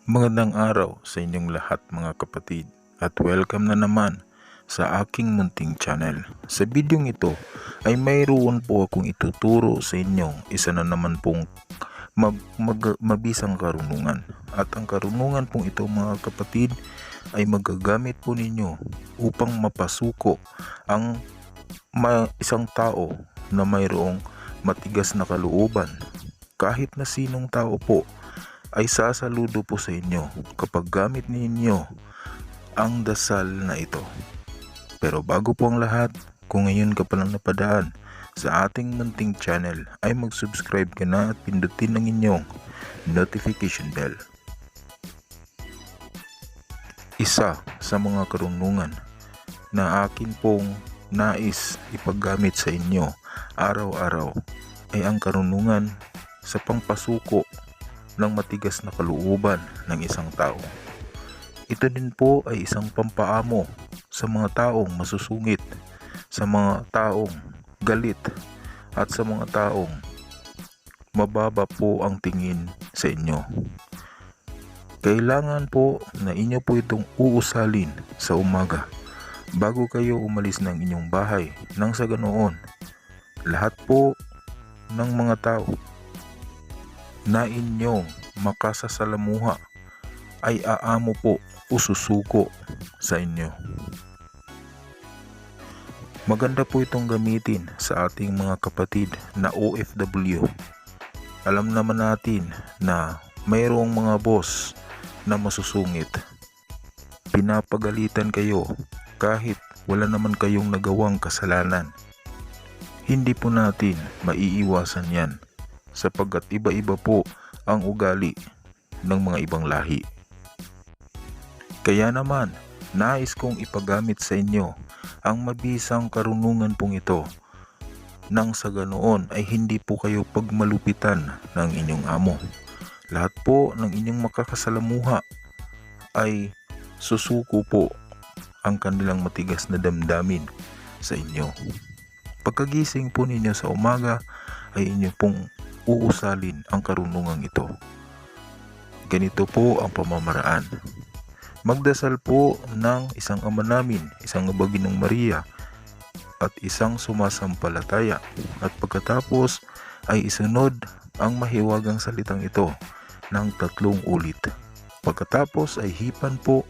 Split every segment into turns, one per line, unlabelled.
Magandang araw sa inyong lahat mga kapatid at welcome na naman sa aking munting channel. Sa bidyong ito ay mayroon po akong ituturo sa inyong isa na naman pong mabisang karunungan. At ang karunungan pong ito mga kapatid ay magagamit po ninyo upang mapasuko ang isang tao na mayroong matigas na kalooban. Kahit na sinong tao po ay sasaludo po sa inyo kapag gamit ninyo ang dasal na ito. Pero bago po ang lahat, kung ngayon ka palang napadaan sa ating munting channel ay mag-subscribe ka na at pindutin ang inyong notification bell. Isa sa mga karunungan na akin pong nais ipaggamit sa inyo araw-araw ay ang karunungan sa pangpasuko ng matigas na kalooban ng isang tao. Ito din po ay isang pampaamo sa mga taong masusungit, sa mga taong galit, at sa mga taong mababa po ang tingin sa inyo. Kailangan po na inyo po itong uusalin sa umaga bago kayo umalis ng inyong bahay, nang sa ganoon lahat po ng mga tao na inyong makasasalamuha ay aamo po o susuko sa inyo. Maganda po itong gamitin sa ating mga kapatid na OFW. Alam naman natin na mayroong mga boss na masusungit. Pinapagalitan kayo kahit wala naman kayong nagawang kasalanan. Hindi po natin maiiwasan yan, sapagkat iba-iba po ang ugali ng mga ibang lahi. Kaya naman, nais kong ipagamit sa inyo ang mabisang karunungan pong ito, nang sa ganoon ay hindi po kayo pagmalupitan ng inyong amo. Lahat po ng inyong makakasalamuha ay susuko po ang kanilang matigas na damdamin sa inyo. Pagkagising po ninyo sa umaga ay inyo pong uusalin ang karunungan ito. Ganito po ang pamamaraan. Magdasal po ng isang Ama Namin, isang Baginong Maria, at isang sumasampalataya. At pagkatapos ay isunod ang mahiwagang salitang ito ng 3 ulit. Pagkatapos ay hipan po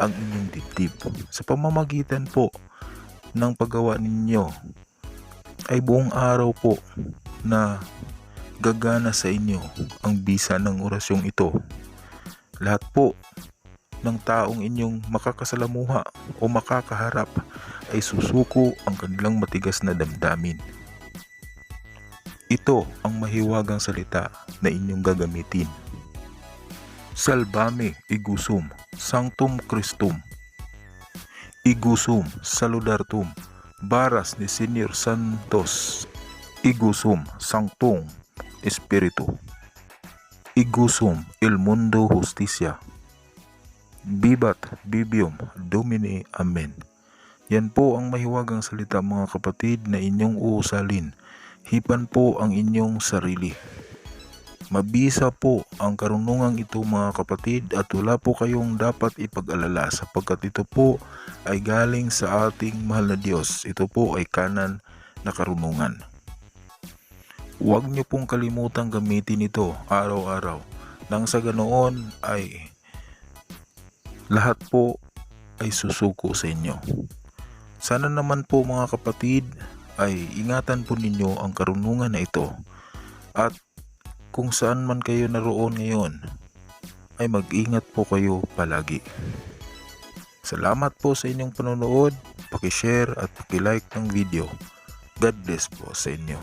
ang inyong dibdib. Sa pamamagitan po ng paggawa ninyo ay buong araw po na gagana sa inyo ang bisa ng orasyong ito. Lahat po ng taong inyong makakasalamuha o makakaharap ay susuko ang kanilang matigas na damdamin. Ito ang mahiwagang salita na inyong gagamitin. Salvame igusum sanctum Christum, igusum saludartum baras ni Senior Santos, igusum sanctum Espiritu, igusum il mundo justicia, bibat bibium Domini, Amen. Yan po ang mahiwagang salita mga kapatid na inyong uusalin. Hipan po ang inyong sarili. Mabisa po ang karunungang ito mga kapatid, at wala po kayong dapat ipag-alala sapagkat ito po ay galing sa ating mahal na Diyos. Ito po ay kanan na karunungan. Huwag niyo pong kalimutang gamitin ito araw-araw, nang sa ganoon ay lahat po ay susuko sa inyo. Sana naman po mga kapatid ay ingatan po ninyo ang karunungan na ito, at kung saan man kayo naroon ngayon ay mag-ingat po kayo palagi. Salamat po sa inyong panonood, paki-share at paki-like ng video. God bless po sa inyo.